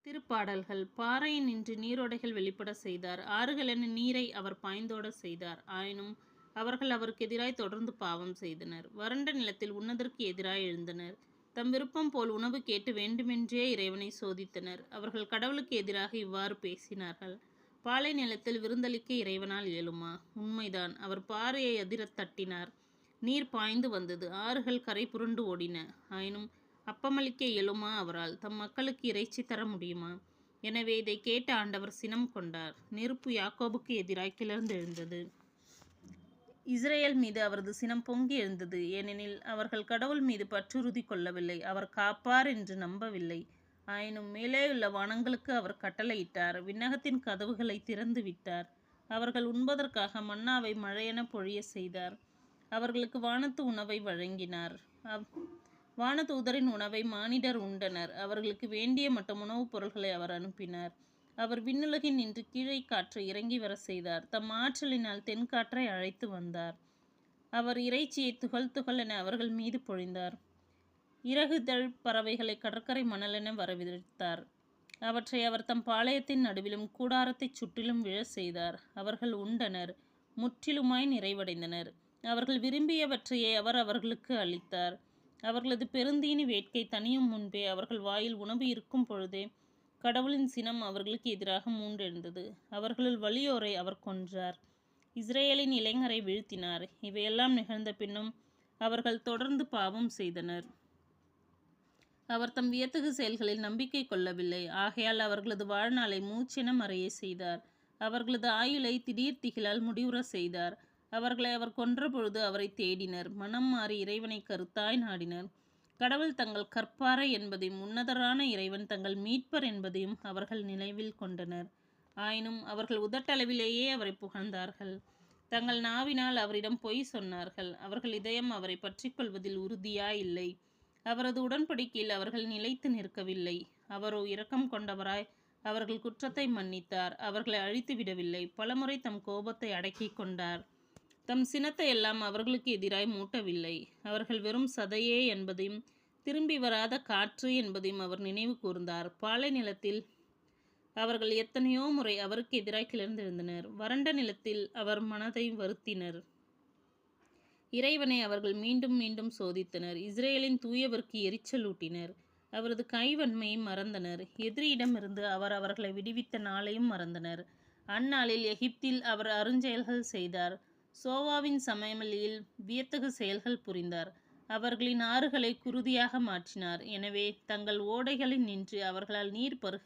திருப்பாடல்கள். பாறையினின்று நீரோடைகள் வெளிப்பட செய்தார். ஆறுகளென நீரை அவர் பாய்ந்தோட செய்தார். ஆயினும் அவர்கள் அவருக்கு எதிராய் தொடர்ந்து பாவம் செய்தனர். வறண்ட நிலத்தில் உண்ணதற்கு எதிராய் எழுந்தனர். தம் விருப்பம் போல் உணவு கேட்டு வேண்டுமென்றே இறைவனை சோதித்தனர். அவர்கள் கடவுளுக்கு எதிராக இவ்வாறு பேசினார்கள்: பாலை நிலத்தில் விருந்தளிக்க இறைவனால் இயலுமா? உண்மைதான், அவர் பாறையை அதிரத் தட்டினார். நீர் பாய்ந்து வந்தது. ஆறுகள் கரை புரண்டு ஓடின. ஆயினும் அப்பமளிக்க இயலுமா அவரால்? தம் மக்களுக்கு இறைச்சி தர முடியுமா? எனவே இதை கேட்ட ஆண்டவர் சினம் கொண்டார். நெருப்பு யாக்கோபுக்கு எதிராய் கிளர்ந்தெழுந்தது. இஸ்ரேல் மீது அவரது சினம் பொங்கி எழுந்தது. ஏனெனில் அவர்கள் கடவுள் மீது பற்றுறுதி கொள்ளவில்லை. அவர் காப்பார் என்று நம்பவில்லை. ஆயினும் மேலேயுள்ள வானங்களுக்கு அவர் கட்டளையிட்டார். விண்ணகத்தின் கதவுகளை திறந்து விட்டார். அவர்கள் உண்பதற்காக மன்னாவை மழையென பொழிய செய்தார். அவர்களுக்கு வானத்து உணவை வழங்கினார். வானதூதரின் உணவை மானிடர் உண்டனர். அவர்களுக்கு வேண்டிய மட்டும் உணவுப் பொருள்களை அவர் அனுப்பினார். அவர் விண்ணுலகில் நின்று கீழே காற்றை இறங்கி வர செய்தார். தம் ஆற்றலினால் தென்காற்றை அழைத்து வந்தார். அவர் இறைச்சியை துகள் துகள் என அவர்கள் மீது பொழிந்தார். இறகுதழ் பறவைகளை கடற்கரை மணலென வரவிழைத்தார். அவற்றை அவர் தம் பாளையத்தின் நடுவிலும் கூடாரத்தைச் சுற்றிலும் விழ செய்தார். அவர்கள் உண்டனர், முற்றிலுமாய் நிறைவடைந்தனர். அவர்கள் விரும்பியவற்றையே அவர் அவர்களுக்கு அளித்தார். அவர்களது பெருந்தீனி வேட்கை தணியும் முன்பே, அவர்கள் வாயில் உணவு இருக்கும் பொழுதே, கடவுளின் சினம் அவர்களுக்கு எதிராக மூண்டெழுந்தது. அவர்களுள் வலியோரை அவர் கொன்றார். இஸ்ரேலின் இளைஞரை வீழ்த்தினார். இவையெல்லாம் நிகழ்ந்த பின்னும் அவர்கள் தொடர்ந்து பாவம் செய்தனர். அவர் தம் வியத்தகு செயல்களில் நம்பிக்கை கொள்ளவில்லை. ஆகையால் அவர்களது வாழ்நாளை மூச்சென மறைய செய்தார். அவர்களது ஆயுளை திடீர் திகிலால் முடிவுற செய்தார். அவர்களை அவர் கொன்ற பொழுது அவரை தேடினர். மனம் மாறி இறைவனை கருத்தாய் நாடினர். கடவுள் தங்கள் கற்பாறை என்பதையும் உன்னதரான இறைவன் தங்கள் மீட்பர் என்பதையும் அவர்கள் நினைவில் கொண்டனர். ஆயினும் அவர்கள் உதட்டளவிலேயே அவரை புகழ்ந்தார்கள். தங்கள் நாவினால் அவரிடம் பொய் சொன்னார்கள். அவர்கள் இதயம் அவரை பற்றிக் கொள்வதில் உறுதியாயில்லை. அவரது உடன்படிக்கையில் அவர்கள் நிலைத்து நிற்கவில்லை. அவரோ இரக்கம் கொண்டவராய் அவர்கள் குற்றத்தை மன்னித்தார். அவர்களை அழித்து விடவில்லை. பலமுறை தம் கோபத்தை அடக்கிக் கொண்டார். தம் சினத்தை எல்லாம் அவர்களுக்கு எதிராய் மூட்டவில்லை. அவர்கள் வெறும் சதையே என்பதையும் திரும்பி வராத காற்று என்பதையும் அவர் நினைவு கூர்ந்தார். பாலை நிலத்தில் அவர்கள் எத்தனையோ முறை அவருக்கு எதிராய் கிளர்ந்தெழுந்தனர். வறண்ட நிலத்தில் அவர் மனதை வருத்தினர். இறைவனை அவர்கள் மீண்டும் மீண்டும் சோதித்தனர். இஸ்ரேலின் தூயவருக்கு எரிச்சலூட்டினர். அவரது கைவன்மையை மறந்தனர். எதிரியிடமிருந்து அவர் அவர்களை விடுவித்த நாளையும் மறந்தனர். அந்நாளில் எகிப்தில் அவர் அருஞ்செயல்கள் செய்தார். சோவாவின் சமவெளியில் வியத்தகு செயல்கள் புரிந்தார். அவர்களின் ஆறுகளை குருதியாக மாற்றினார். எனவே தங்கள் ஓடைகளில் நின்று அவர்களால் நீர் பருக